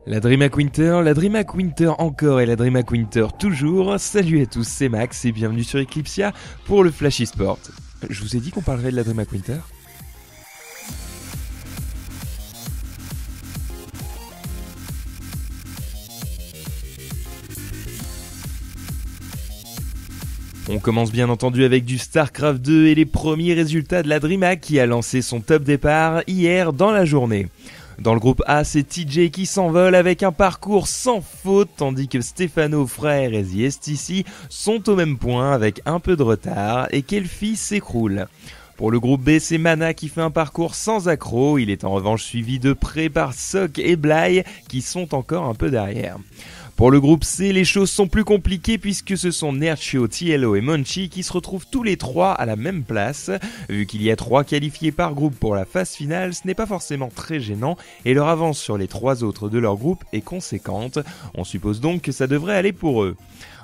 La DreamHack Winter encore et la DreamHack Winter toujours. Salut à tous, c'est Max et bienvenue sur Eclipsia pour le Flash eSport. Je vous ai dit qu'on parlerait de la DreamHack Winter ? On commence bien entendu avec du StarCraft 2 et les premiers résultats de la DreamHack qui a lancé son top départ hier dans la journée. Dans le groupe A, c'est TJ qui s'envole avec un parcours sans faute, tandis que Stefano, Frère et The STC sont au même point avec un peu de retard et qu'Elfi s'écroule. Pour le groupe B, c'est Mana qui fait un parcours sans accroc, il est en revanche suivi de près par Sok et Bly qui sont encore un peu derrière. Pour le groupe C, les choses sont plus compliquées puisque ce sont Nerchio, TLO et Monchi qui se retrouvent tous les trois à la même place. Vu qu'il y a 3 qualifiés par groupe pour la phase finale, ce n'est pas forcément très gênant et leur avance sur les 3 autres de leur groupe est conséquente. On suppose donc que ça devrait aller pour eux.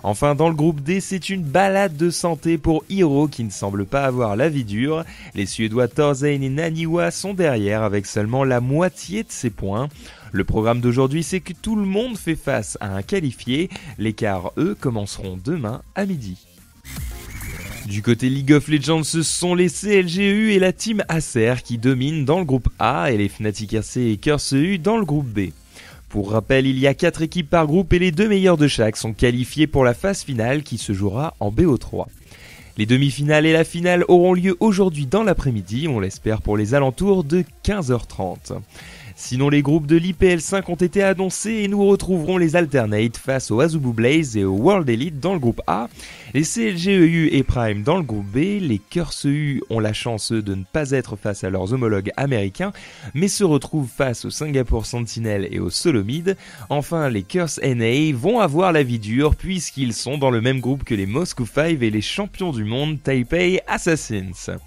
Enfin, dans le groupe D, c'est une balade de santé pour Hiro qui ne semble pas avoir la vie dure. Les Suédois Thorzein et Naniwa sont derrière avec seulement la moitié de ses points. Le programme d'aujourd'hui, c'est que tout le monde fait face à un qualifié. Les quarts, eux, commenceront demain à midi. Du côté League of Legends, ce sont les CLGEU et la team Acer qui dominent dans le groupe A et les Fnatic RC et Curse EU dans le groupe B. Pour rappel, il y a 4 équipes par groupe et les 2 meilleurs de chaque sont qualifiés pour la phase finale qui se jouera en BO3. Les demi-finales et la finale auront lieu aujourd'hui dans l'après-midi, on l'espère pour les alentours de 15h30. Sinon, les groupes de l'IPL5 ont été annoncés et nous retrouverons les Alternate face aux Azubu Blaze et au World Elite dans le groupe A, les CLGEU et Prime dans le groupe B, les Curse EU ont la chance de ne pas être face à leurs homologues américains, mais se retrouvent face aux Singapour Sentinel et aux Solomid. Enfin, les Curse NA vont avoir la vie dure puisqu'ils sont dans le même groupe que les Moscow 5 et les champions du monde Taipei Assassins.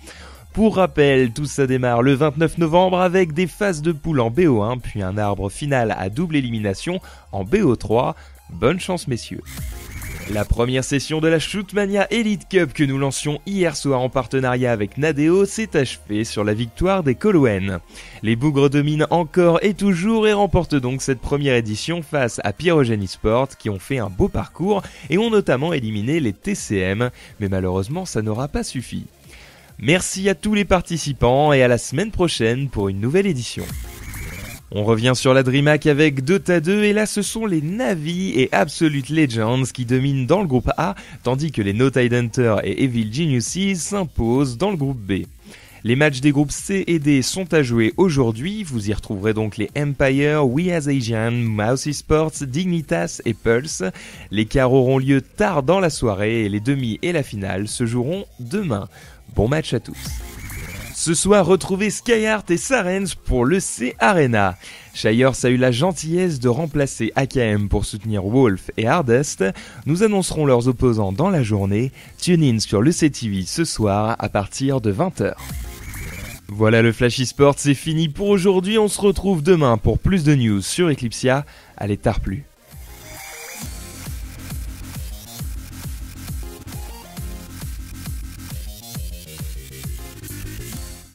Pour rappel, tout ça démarre le 29 novembre avec des phases de poule en BO1 puis un arbre final à double élimination en BO3. Bonne chance messieurs. La première session de la Shootmania Elite Cup que nous lancions hier soir en partenariat avec Nadeo s'est achevée sur la victoire des Coloën. Les bougres dominent encore et toujours et remportent donc cette première édition face à Pyrogen eSport qui ont fait un beau parcours et ont notamment éliminé les TCM, mais malheureusement ça n'aura pas suffi. Merci à tous les participants et à la semaine prochaine pour une nouvelle édition. On revient sur la DreamHack avec Dota 2 et là ce sont les Na'Vi et Absolute Legends qui dominent dans le groupe A tandis que les No Tidehunter et Evil Geniuses s'imposent dans le groupe B. Les matchs des groupes C et D sont à jouer aujourd'hui, vous y retrouverez donc les Empire, We As Asian, Mouse Esports, Dignitas et Pulse. Les quarts auront lieu tard dans la soirée et les demi et la finale se joueront demain. Bon match à tous. Ce soir, retrouvez Skyheart et Sarens pour le C Arena. Shires a eu la gentillesse de remplacer AKM pour soutenir Wolf et Hardest. Nous annoncerons leurs opposants dans la journée. Tune in sur le CTV ce soir à partir de 20h. Voilà, le Flash eSport, c'est fini pour aujourd'hui. On se retrouve demain pour plus de news sur Eclipsia. Allez, tard plus.